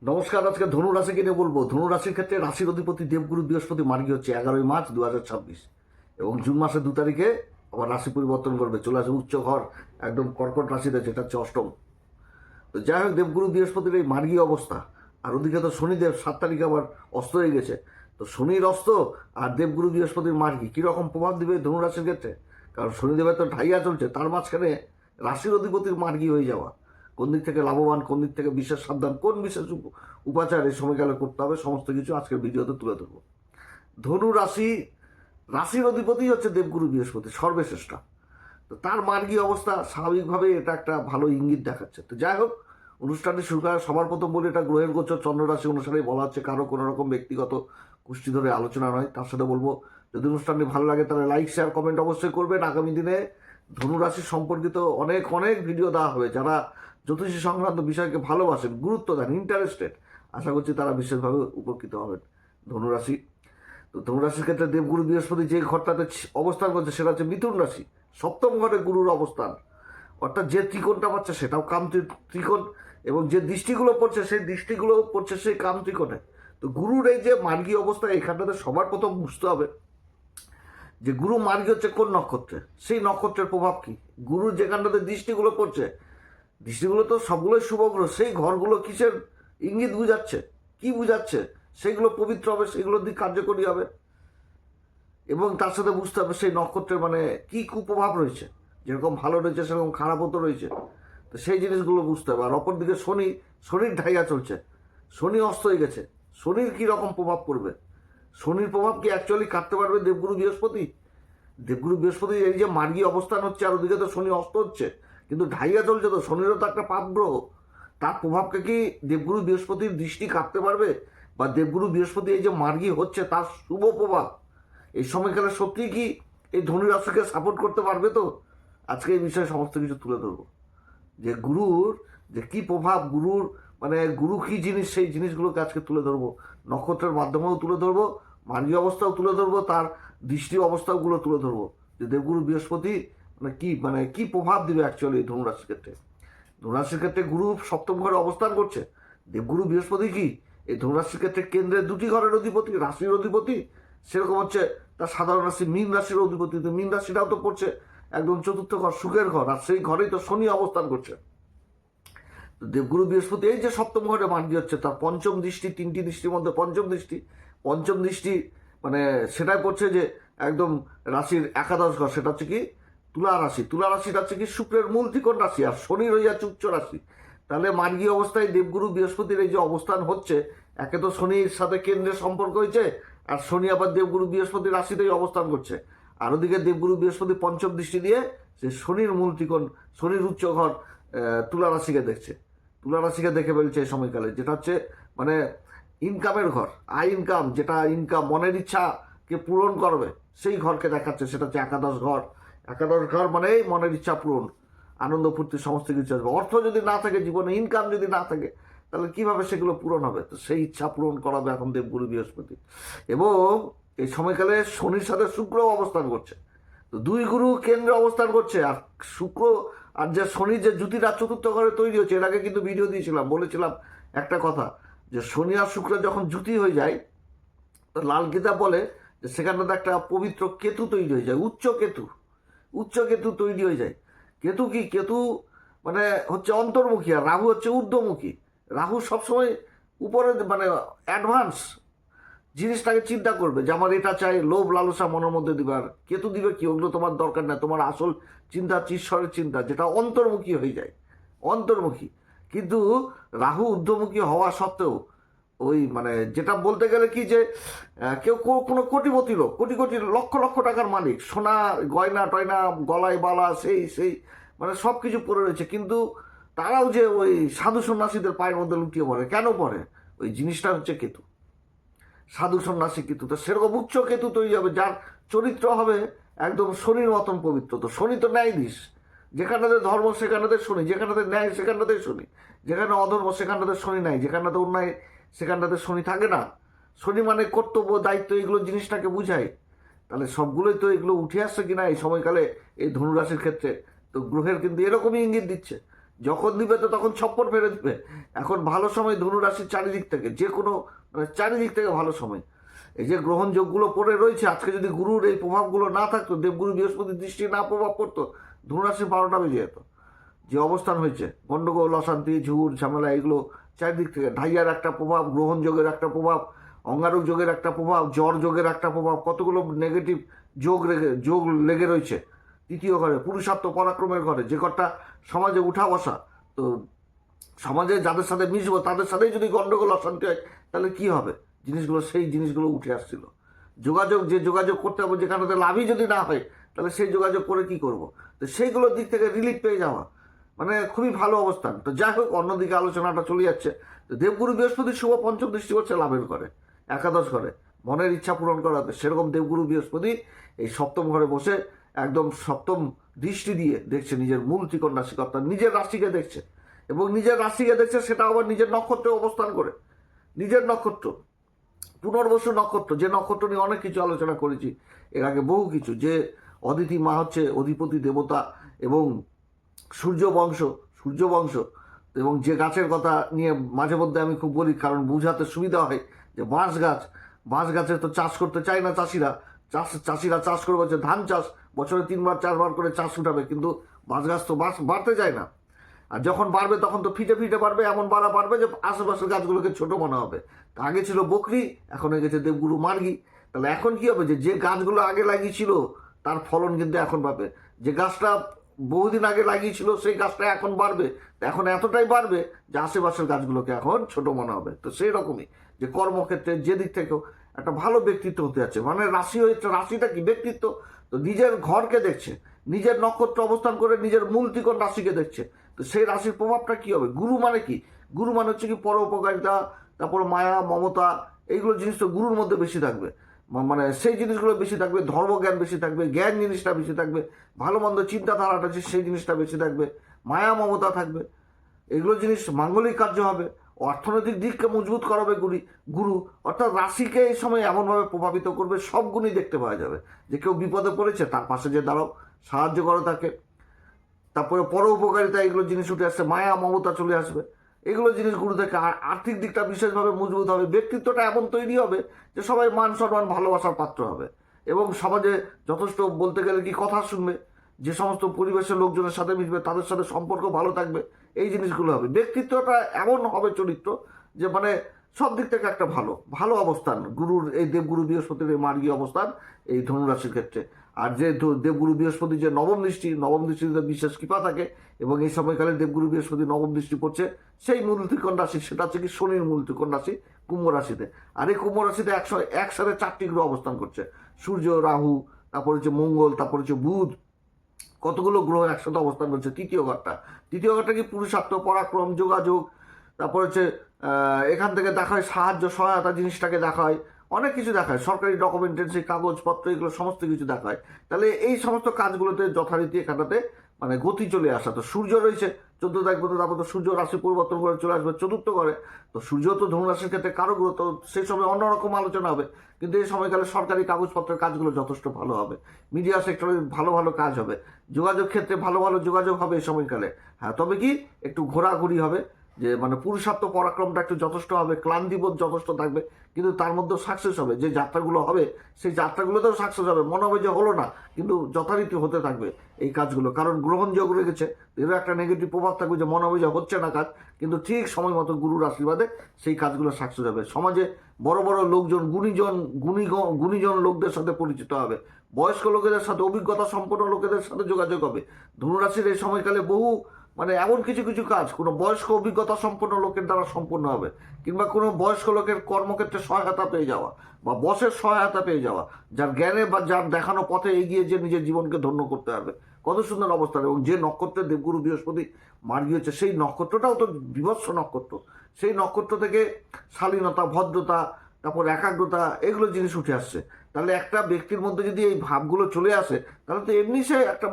নমস্কার। আজকে ধনু রাশিকে নিয়ে বলবো। ধনু রাশির ক্ষেত্রে রাশির অধিপতি দেবগুরু বৃহস্পতি মার্গী হচ্ছে 11ই মার্চ 2026 এবং জুন মাসের 2 তারিখে আবার রাশি পরিবর্তন করবে, চলে আসবে উচ্চ ঘর একদম কর্কট রাশিতে, যেটা হচ্ছে অষ্টম। তো যাই হোক, দেবগুরু বৃহস্পতির এই মার্গী অবস্থা, আর ওদিকে তো শনিদেব 7 তারিখে আবার অস্ত হয়ে গেছে। তো শনির অস্ত আর দেবগুরু বৃহস্পতির মার্গী কীরকম প্রভাব দিবে ধনু রাশির ক্ষেত্রে? কারণ শনিদেবের তো ঢাইয়া চলছে, তার মাঝখানে রাশির অধিপতির মার্গী হয়ে যাওয়া, কোন দিক থেকে লাভবান, কোন দিক থেকে বিশেষ সাবধান, কোন বিশেষ উপাচার এই সময়কালে করতে হবে, সমস্ত কিছু আজকের ভিডিওতে তুলে ধরবো। ধনু রাশি, রাশির অধিপতি হচ্ছে দেবগুরু বৃহস্পতি, সর্বশ্রেষ্ঠ। তো তার মার্গী অবস্থা স্বাভাবিকভাবে এটা একটা ভালো ইঙ্গিত দেখাচ্ছে। তো যাই হোক, অনুষ্ঠানটি শুরু করার সবার প্রথম বলি, এটা গ্রহের গোচর চন্দ্র রাশি অনুসারে বলা হচ্ছে, কারো কোনো রকম ব্যক্তিগত কুষ্টি ধরে আলোচনা নয়। তার সাথে বলবো, যদি অনুষ্ঠানটি ভালো লাগে তাহলে লাইক শেয়ার কমেন্ট অবশ্যই করবেন। আগামী দিনে ধনু রাশি সম্পর্কিত অনেক অনেক ভিডিও দেওয়া হবে। যারা জ্যোতিষী সংক্রান্ত বিষয়কে ভালোবাসেন, গুরুত্ব দেন, ইন্টারেস্টেড, আশা করছি তারা বিশেষভাবে উপকৃত হবেন। ধনুরাশি, তো ধনুরাশির ক্ষেত্রে দেবগুরু বৃহস্পতি যে ঘরটাতে অবস্থান করছে সেটা হচ্ছে মিথুন রাশি, সপ্তম ঘরে গুরুর অবস্থান। অর্থাৎ যে ত্রিকোণটা পাচ্ছে সেটাও কাম ত্রিকোণ, এবং যে দৃষ্টিগুলো পড়ছে সেই দৃষ্টিগুলো পড়ছে সেই কাম ত্রিকোণে। তো গুরুর এই যে মার্গী অবস্থা, এখানটাতে সবার প্রথম বুঝতে হবে যে গুরু মার্গী হচ্ছে কোন নক্ষত্রে, সেই নক্ষত্রের প্রভাব কি। গুরুর যেখানটাতে দৃষ্টিগুলো পড়ছে, দৃষ্টিগুলো তো সবগুলোই শুভ গ্রহ, সেই ঘরগুলো কিসের ইঙ্গিত বুঝাচ্ছে, কি বুঝাচ্ছে, সেগুলো পবিত্র হবে, সেগুলোর দিক কার্যকরী হবে। এবং তার সাথে বুঝতে হবে সেই নক্ষত্রের মানে কি কুপ্রভাব রয়েছে, যেরকম ভালো রয়েছে সেরকম খারাপও তো রয়েছে। তো সেই জিনিসগুলো বুঝতে হবে। আর অপরদিকে শনির ঢাইয়া চলছে, শনি অস্ত হয়ে গেছে, শনির কী রকম প্রভাব পড়বে, শনির প্রভাব কি অ্যাকচুয়ালি কাটতে পারবে দেবগুরু বৃহস্পতি? দেবগুরু বৃহস্পতি এই যে মার্গী অবস্থান হচ্ছে, আর ওদিকে তো শনি অস্ত হচ্ছে, কিন্তু ঢাইয়া চলছে, তো শনিরও তো একটা পাপ গ্রহ। তার প্রভাবকে কি দেবগুরু বৃহস্পতির দৃষ্টি কাটতে পারবে? বা দেবগুরু বৃহস্পতি এই যে মার্গী হচ্ছে তার শুভ প্রভাব এই সময়কালে সত্যিই কি এই ধনু রাশিকে সাপোর্ট করতে পারবে? তো আজকে এই বিষয়ে সমস্ত কিছু তুলে ধরবো, যে গুরুর যে কি প্রভাব, গুরুর মানে গুরু কি জিনিস, সেই জিনিসগুলোকে আজকে তুলে ধরবো। নক্ষত্রের মাধ্যমেও তুলে ধরবো, মার্গী অবস্থাও তুলে ধরবো, তার দৃষ্টি অবস্থাগুলো তুলে ধরবো, যে দেবগুরু বৃহস্পতি মানে কি প্রভাব দিবে অ্যাকচুয়ালি ধনুরাশির ক্ষেত্রে। ধনুরাশির ক্ষেত্রে গুরু সপ্তম ঘরে অবস্থান করছে। দেবগুরু বৃহস্পতি কি এই ধনুরাশির ক্ষেত্রে কেন্দ্রের 2টি ঘরের অধিপতি, রাশির অধিপতি। সেরকম হচ্ছে তার সাধারণ রাশি মীন রাশির অধিপতি। তো মীন রাশিটাও তো পড়ছে একদম চতুর্থ ঘর, সুখের ঘর, আর সেই ঘরেই তো শনি অবস্থান করছে। তো দেবগুরু বৃহস্পতি এই যে সপ্তম ঘরে মার্গী হচ্ছে, তার পঞ্চম দৃষ্টি, 3টি দৃষ্টির মধ্যে পঞ্চম দৃষ্টি মানে সেটাই পড়ছে যে একদম রাশির একাদশ ঘর, সেটা হচ্ছে কি তুলা রাশি। তুলা রাশিটা হচ্ছে কি শুক্রের মূল ত্রিকোণ রাশি, আর শনির হয়ে যাচ্ছে উচ্চ রাশি। তাহলে মার্গী অবস্থায় দেবগুরু বৃহস্পতির এই যে অবস্থান হচ্ছে, একে তো শনির সাথে কেন্দ্রের সম্পর্ক হয়েছে, আর শনি আবার দেবগুরু বৃহস্পতি রাশিতেই অবস্থান করছে। আর ওদিকে দেবগুরু বৃহস্পতি পঞ্চম দৃষ্টি দিয়ে সে শনির মূল ত্রিকোণ, শনির উচ্চ ঘর তুলা রাশিকে দেখছে। তুলা রাশিকে দেখে ফেলছে এই সময়কালে, যেটা হচ্ছে মানে ইনকামের ঘর, আয় ইনকাম, যেটা ইনকাম মনের ইচ্ছাকে পূরণ করবে সেই ঘরকে দেখাচ্ছে, সেটা হচ্ছে একাদশ ঘর। একাদশ ঘর মানেই মনের ইচ্ছা পূরণ, আনন্দ ফুর্তি সমস্ত কিছু আসবে। অর্থ যদি না থাকে জীবনে, ইনকাম যদি না থাকে, তাহলে কিভাবে সেগুলো পূরণ হবে? তো সেই ইচ্ছা পূরণ করাবে এখন দেবগুরু বৃহস্পতি। এবং এই সময়কালে শনির সাথে শুক্র অবস্থান করছে। তো দুই গুরু কেন্দ্রে অবস্থান করছে, আর শুক্র আর যে শনির যে জুতিটা চতুর্থ ঘরে তৈরি হচ্ছে, এর আগে কিন্তু ভিডিও দিয়েছিলাম, বলেছিলাম একটা কথা, যে শনি আর শুক্র যখন জুতি হয়ে যায়, তো লাল কিতাব বলে যে সেখানটাতে একটা পবিত্র কেতু তৈরি হয়ে যায়, উচ্চ কেতু তৈরি হয়ে যায়। কেতু কি, কেতু মানে হচ্ছে অন্তর্মুখী, আর রাহু হচ্ছে ঊর্ধ্বমুখী। রাহু সবসময় উপরে মানে অ্যাডভান্স জিনিসটাকে চিন্তা করবে, যে আমার এটা চাই, লোভ লালসা মনের মধ্যে দিবে। আর কেতু দিবে কি, ওগুলো তোমার দরকার না, তোমার আসল চিন্তা ঈশ্বরের চিন্তা, যেটা অন্তর্মুখী হয়ে যায়, অন্তর্মুখী। কিন্তু রাহু ঊর্ধ্বমুখী হওয়া সত্ত্বেও ওই মানে যেটা বলতে গেলে কি, যে কেউ কোনো কোটিপতি লোক, কোটি কোটি লক্ষ লক্ষ টাকার মালিক, সোনা গয়না টয়না গলায় বালা সেই সেই মানে সব কিছু পড়ে রয়েছে, কিন্তু তারাও যে ওই সাধু সন্ন্যাসীদের পায়ের মধ্যে লুটিয়ে পড়ে। কেন পড়ে? ওই জিনিসটা হচ্ছে কেতু, সাধু সন্ন্যাসী কেতু। তো সেরকম উচ্চ কেতু তৈরি হবে, যার চরিত্র হবে একদম শনির মতন পবিত্র। তো শনি তো ন্যায়াধীশ, যেখানটাতে ধর্ম সেখানটাতে শনি, যেখানটাতে ন্যায় সেখানটাতে শনি, যেখানে অধর্ম সেখানটাতে শনি নাই, যেখানটাতে অন্যায় সেখানটাতে শনি থাকে না। শনি মানে কর্তব্য, দায়িত্ব, এগুলো জিনিসটাকে বুঝায়। তাহলে সবগুলোই তো এগুলো উঠে আসছে কিনা এই সময়কালে এই ধনুরাশির ক্ষেত্রে। তো গ্রহের কিন্তু এরকমই ইঙ্গিত দিচ্ছে, যখন দিবে তো তখন ছপ্পর ফেলে দিবে। এখন ভালো সময় ধনু রাশির চারিদিক থেকে, যে কোনো মানে চারিদিক থেকে ভালো সময়। এই যে গ্রহণ যোগগুলো পড়ে রয়েছে, আজকে যদি গুরুর এই প্রভাবগুলো না থাকতো, দেবগুরু বৃহস্পতির দৃষ্টি না প্রভাব পড়তো, ধনুরাশির 12টা বেজে যেত। যে অবস্থান হয়েছে, গণ্ডগোল, অশান্তি, ঝুট ঝামেলা, এগুলো চারিদিক থেকে, ঢাইয়ার একটা প্রভাব, গ্রহণ যোগের একটা প্রভাব, অঙ্গারক যোগের একটা প্রভাব, জ্বর যোগের একটা প্রভাব, কতগুলো নেগেটিভ যোগ লেগে রয়েছে। তৃতীয় ঘরে পুরুষার্থ পরাক্রমের ঘরে, যে ঘরটা সমাজে উঠা বসা, তো সমাজে যাদের সাথে মিশবো তাদের সাথেই যদি গণ্ডগোল অশান্তি হয়, তাহলে কি হবে জিনিসগুলো, সেই জিনিসগুলো উঠে আসছিল। যোগাযোগ, যে যোগাযোগ করতে হবে, যেখানে লাভই যদি না হয়, তাহলে সেই যোগাযোগ করে কি করব। তো সেইগুলোর দিক থেকে রিলিফ পেয়ে যাওয়া মানে খুবই ভালো অবস্থান। তো যাই হোক, অন্যদিকে আলোচনাটা চলে যাচ্ছে। তো দেবগুরু বৃহস্পতি শুভ পঞ্চম দৃষ্টি করছে লাভের করে, একাদশ ঘরে, মনের ইচ্ছা পূরণ করা হবে। সেরকম দেবগুরু বৃহস্পতি এই সপ্তম ঘরে বসে একদম সপ্তম দৃষ্টি দিয়ে দেখছে নিজের মূল ত্রিকোণ রাশিকে, অর্থাৎ নিজের রাশিকে দেখছে। এবং নিজের রাশিকে দেখছে, সেটা আবার নিজের নক্ষত্রে অবস্থান করে। নিজের নক্ষত্র, পুনর্বসু নক্ষত্র, যে নক্ষত্র নিয়ে অনেক কিছু আলোচনা করেছি এর আগে, বহু কিছু, যে অদিতি মা হচ্ছে অধিপতি দেবতা এবং সূর্যবংশ। এবং যে গাছের কথা নিয়ে মাঝে মধ্যে আমি খুব বলি, কারণ বুঝাতে সুবিধা হয়, যে বাঁশ গাছের তো চাষ করতে চায় না চাষিরা চাষ করবে হচ্ছে ধান চাষ, বছরে 3বার 4বার করে চাষ উঠাবে, কিন্তু বাঁশ গাছ তো বাড়তে যায় না। আর যখন বাড়বে তখন তো ফিটে ফিটে বাড়বে, এমন বাড়বে যে আশেপাশের গাছগুলোকে ছোট মনে হবে। তা আগে ছিল বকরি, এখন হয়ে গেছে দেবগুরু মার্গি। তাহলে এখন কি হবে, যে গাছগুলো আগে লাগিয়েছিল তার ফলন কিন্তু এখন পাবে। যে গাছটা বহুদিন আগে লাগিয়েছিল সেই গাছটা এখন বাড়বে, এখন এতটাই বাড়বে যে আশেপাশের গাছগুলোকে এখন ছোট মনে হবে। তো সেই রকমই যে কর্মক্ষেত্রে যে দিক থেকেও একটা ভালো ব্যক্তিত্ব হতে যাচ্ছে। মানে রাশিটা কি ব্যক্তিত্ব, তো নিজের ঘরকে দেখছে, নিজের নক্ষত্র অবস্থান করে নিজের মূল ত্রিকোণ রাশিকে দেখছে। তো সেই রাশির প্রভাবটা কি হবে? গুরু মানে কি? গুরু মানে হচ্ছে কি পরোপকারিতা, তারপর মায়া, মমতা, এইগুলো জিনিস তো গুরুর মধ্যে বেশি থাকবে। মানে সেই জিনিসগুলো বেশি থাকবে, ধর্মজ্ঞান বেশি থাকবে, জ্ঞান জিনিসটা বেশি থাকবে, ভালো মন্দ চিন্তাধারাটা যে সেই জিনিসটা বেশি থাকবে, মায়া মমতা থাকবে, এগুলো জিনিস মাঙ্গলিক কার্য হবে। অর্থনৈতিক দিককে মজবুত করাবে গুরু, অর্থাৎ রাশিকে এই সময় এমনভাবে প্রভাবিত করবে, সব গুণই দেখতে পাওয়া যাবে। যে কেউ বিপদে পড়েছে, তার পাশে যে দাঁড়াও, সাহায্য করো তাকে। তারপরে উপকারিতা, এগুলো জিনিস উঠে আসছে, মায়া মমতা চলে আসবে, এগুলো জিনিস গুরু থেকে। আর্থিক দিকটা বিশেষভাবে মজবুত হবে, ব্যক্তিত্বটা এমন তৈরি হবে যে সবাই মান সম্মান ভালোবাসার পাত্র হবে, এবং সমাজে যথেষ্ট বলতে গেলে কি কথা শুনবে, যে সমস্ত পরিবেশের লোকজনের সাথে মিশবে তাদের সাথে সম্পর্ক ভালো থাকবে, এই জিনিসগুলো হবে। ব্যক্তিত্বটা এমন হবে চরিত্র যে মানে সব দিক থেকে একটা ভালো অবস্থান গুরুর, এই দেবগুরু বৃহস্পতির এই মার্গী অবস্থান এই ধনুরাশির ক্ষেত্রে। আর যে দেবগুরু বৃহস্পতি যে নবম দৃষ্টিতে বিশেষ কৃপা থাকে, এবং এই সময়কালে দেবগুরু বৃহস্পতি নবম দৃষ্টি পড়ছে সেই মূল ত্রিকোণ রাশি, সেটা হচ্ছে কি শনির মূল ত্রিকোণ রাশি কুম্ভ রাশিতে। আর এই কুম্ভ রাশিতে একসাথে 4টি গ্রহ অবস্থান করছে, সূর্য, রাহু, তারপর হচ্ছে মঙ্গল, তারপর হচ্ছে বুধ, কতগুলো গ্রহ একসাথে অবস্থান করছে। তৃতীয় ঘরটা কি পুরুষার্থ, পরাক্রম, যোগাযোগ, তারপর হচ্ছে এখান থেকে দেখা হয় সাহায্য, সহায়তা জিনিসটাকে দেখা হয়, অনেক কিছু দেখায়, সরকারি ডকুমেন্টেন্সি, কাগজপত্র, এগুলো সমস্ত কিছু দেখায়। তাহলে এই সমস্ত কাজগুলোতে যথারীতি এখানটাতে মানে গতি চলে আসা। তো সূর্য রয়েছে 14 তারিখ পর্যন্ত, তারপর তো সূর্য রাশি পরিবর্তন করে চলে আসবে 4র্থ ঘরে। তো সূর্য তো ধনুরাশির ক্ষেত্রে কারগ্রহ, তো সেই সময় অন্যরকম আলোচনা হবে। কিন্তু এই সময়কালে সরকারি কাগজপত্রের কাজগুলো যথেষ্ট ভালো হবে, মিডিয়া সেক্টরে ভালো কাজ হবে, যোগাযোগ ক্ষেত্রে ভালো যোগাযোগ হবে এই সময়কালে। হ্যাঁ, তবে কি একটু ঘোরাঘুরি হবে, যে মানে পুরুষার্থ পরাক্রমটা একটু যথেষ্ট হবে, ক্লান্তিবোধ যথেষ্ট থাকবে, কিন্তু তার মধ্যেও সাকসেস হবে। যে যাত্রাগুলো হবে সেই যাত্রাগুলোতেও সাকসেস হবে, মনে হবে যে হলো না, কিন্তু যথারীতি হতে থাকবে এই কাজগুলো। কারণ গ্রহণ যোগ রেখেছে, এরও একটা নেগেটিভ প্রভাব থাকবে, যে মনে হবে যে হচ্ছে না কাজ, কিন্তু ঠিক সময় মতো গুরুর আশীর্বাদে সেই কাজগুলো সাকসেস হবে। সমাজে বড় লোকজন, গুণীজন লোকদের সাথে পরিচিত হবে, বয়স্ক লোকেদের সাথে, অভিজ্ঞতা সম্পন্ন লোকেদের সাথে যোগাযোগ হবে। ধনুরাশির এই সময়কালে বহু মানে এমন কিছু কাজ কোনো বয়স্ক অভিজ্ঞতা সম্পন্ন লোকের দ্বারা সম্পন্ন হবে, কিংবা কোনো বয়স্ক লোকের কর্মক্ষেত্রে সহায়তা পেয়ে যাওয়া, বা বসের সহায়তা পেয়ে যাওয়া, যার জ্ঞানে বা যার দেখানো পথে এগিয়ে যে নিজের জীবনকে ধন্য করতে পারবে। কত সুন্দর অবস্থান। এবং যে নক্ষত্রের দেবগুরু বৃহস্পতি মার্গী হচ্ছে, সেই নক্ষত্রটাও তো বিভৎস নক্ষত্র। সেই নক্ষত্র থেকে শালীনতা, ভদ্রতা, তারপর একাগ্রতা, এগুলো জিনিস উঠে আসছে। তাহলে একটা ব্যক্তির মধ্যে যদি এই ভাবগুলো চলে আসে, তাহলে তো এমনি সে একটা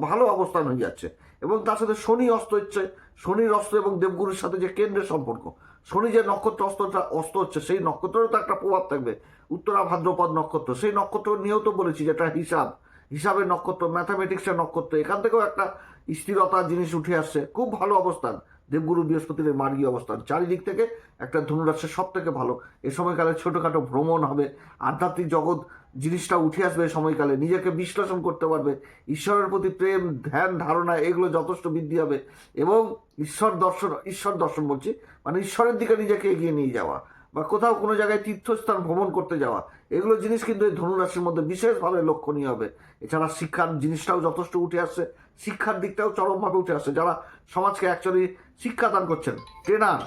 ভালো অবস্থান হয়ে যাচ্ছে। এবং তার সাথে শনির অস্ত্র এবং দেবগুরুর সাথে যে কেন্দ্রের সম্পর্ক, শনি যে নক্ষত্র অস্ত হচ্ছে, সেই নক্ষত্রেরও তো একটা প্রভাব থাকবে। উত্তরা ভাদ্রপদ নক্ষত্র, সেই নক্ষত্র নিয়েও তো বলেছি যেটা হিসাবের নক্ষত্র, ম্যাথামেটিক্সের নক্ষত্র, এখান থেকেও একটা স্থিরতা জিনিস উঠে আসছে, খুব ভালো অবস্থান দেবগুরু বৃহস্পতির এই মার্গী অবস্থান। চারিদিক থেকে একটা ধনুরাশির সব থেকে ভালো। এ সময়কালে ছোটোখাটো ভ্রমণ হবে, আধ্যাত্মিক জগৎ জিনিসটা উঠে আসবে। এই সময়কালে নিজেকে বিশ্লেষণ করতে পারবে, ঈশ্বরের প্রতি প্রেম ধ্যান ধারণা এগুলো যথেষ্ট বৃদ্ধি হবে। এবং ঈশ্বর দর্শন বলছি, মানে ঈশ্বরের দিকে নিজেকে এগিয়ে নিয়ে যাওয়া বা কোথাও কোনো জায়গায় তীর্থস্থান ভ্রমণ করতে যাওয়া, এগুলো জিনিস কিন্তু এই ধনুরাশির মধ্যে বিশেষভাবে লক্ষণীয় হবে। এছাড়া শিক্ষার জিনিসটাও যথেষ্ট উঠে আসছে, শিক্ষার দিকটাও চরমভাবে উঠে আসছে। যারা সমাজকে অ্যাকচুয়ালি শিক্ষাদান করছেন, ট্রেনার,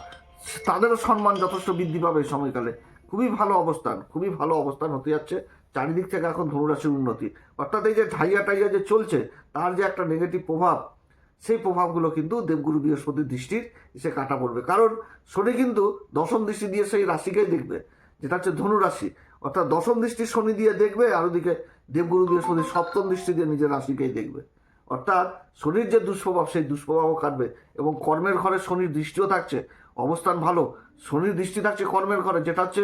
তাদেরও সম্মান যথেষ্ট বৃদ্ধি পাবে এই সময়কালে। খুবই ভালো অবস্থান, খুবই ভালো অবস্থান হতে যাচ্ছে। চারিদিক থেকে এখন ধনুরাশির উন্নতি, অর্থাৎ এই যে ঢাইয়া টাইয়া যে চলছে তার যে একটা নেগেটিভ প্রভাব, সেই প্রভাবগুলো কিন্তু দেবগুরু বৃহস্পতির দৃষ্টির এসে কাটা পড়বে। কারণ শনি কিন্তু দশম দৃষ্টি দিয়ে সেই রাশিকেই দেখবে, যেটা হচ্ছে ধনু রাশি। অর্থাৎ দশম দৃষ্টি শনি দিয়ে দেখবে, আর ওদিকে দেবগুরু বৃহস্পতি সপ্তম দৃষ্টি দিয়ে নিজের রাশিকেই দেখবে। অর্থাৎ শনির যে দুষ্প্রভাব, সেই দুষ্প্রভাবও কাটবে। এবং কর্মের ঘরে শনির দৃষ্টিও থাকছে, অবস্থান ভালো। শনির দৃষ্টি থাকছে কর্মের ঘরে, যেটা হচ্ছে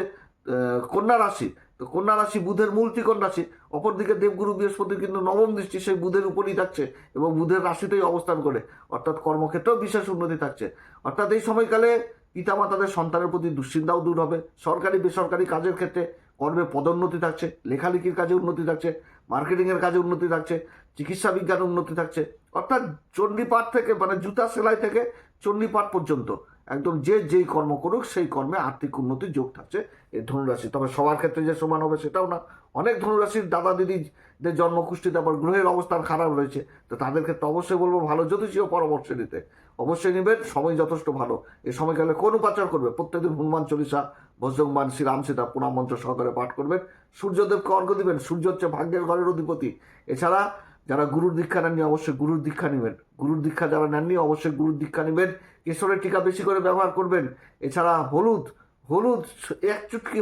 কন্যা রাশি। তো কন্যা রাশি বুধের মূল ত্রিকোণ রাশি। অপরদিকে দেবগুরু বৃহস্পতি কিন্তু নবম দৃষ্টি সেই বুধের উপরই থাকছে এবং বুধের রাশিতেই অবস্থান করে, অর্থাৎ কর্মক্ষেত্রেও বিশেষ উন্নতি থাকছে। অর্থাৎ এই সময়কালে পিতামাতাদের সন্তানের প্রতি দুশ্চিন্তাও দূর হবে। সরকারি বেসরকারি কাজের ক্ষেত্রে কর্মে পদোন্নতি থাকছে, লেখালেখির কাজে উন্নতি থাকছে, মার্কেটিংয়ের কাজে উন্নতি থাকছে, চিকিৎসা বিজ্ঞানে উন্নতি থাকছে। অর্থাৎ চণ্ডীপাঠ থেকে, মানে জুতা সেলাই থেকে চণ্ডীপাঠ পর্যন্ত একদম যে যেই কর্ম করুক সেই কর্মে আর্থিক উন্নতির যোগ থাকছে এই ধনুরাশি। তবে সবার ক্ষেত্রে যে সমান হবে সেটাও না। অনেক ধনুরাশির দাদা দিদিদের জন্মকুষ্ঠিতে আবার গ্রহের অবস্থান খারাপ রয়েছে, তো তাদের ক্ষেত্রে অবশ্যই বলবো ভালো জ্যোতিষীয় পরামর্শ নিতে। অবশ্যই নেবেন, সময় যথেষ্ট ভালো। এই সময়কালে কোন উপাচার করবে? প্রত্যেকদিন হনুমান চল্লিশা, বজ্রংবান শ্রীরাম সীতা প্রণাম মন্ত্র সহকারে পাঠ করবেন। সূর্যদেবকে অর্ঘ্য দিবেন, সূর্য হচ্ছে ভাগ্যের ঘরের অধিপতি। এছাড়া যারা গুরুর দীক্ষা নেননি অবশ্যই গুরুর দীক্ষা নেবেন, গুরুর দীক্ষা যারা নেননি অবশ্যই গুরুর দীক্ষা নেবেন। কেশরের টিকা বেশি করে ব্যবহার করবেন। এছাড়া হলুদ হলুদ এক চুটকি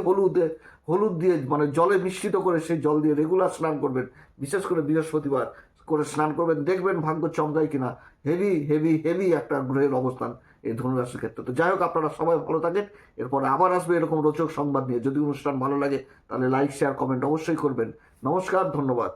হলুদ দিয়ে, মানে জলে মিশ্রিত করে সেই জল দিয়ে রেগুলার স্নান করবেন। বিশেষ করে বৃহস্পতিবার করে স্নান করবেন, দেখবেন ভাগ্য চমকায় কিনা। হেভি হেভি হেভি একটা গ্রহের অবস্থান এই ধনুরাশির ক্ষেত্রে। তো যাই হোক, আপনারা সবাই ভালো থাকেন। এরপরে আবার আসবে এরকম রোচক সংবাদ নিয়ে। যদি অনুষ্ঠান ভালো লাগে তাহলে লাইক শেয়ার কমেন্ট অবশ্যই করবেন। নমস্কার, ধন্যবাদ।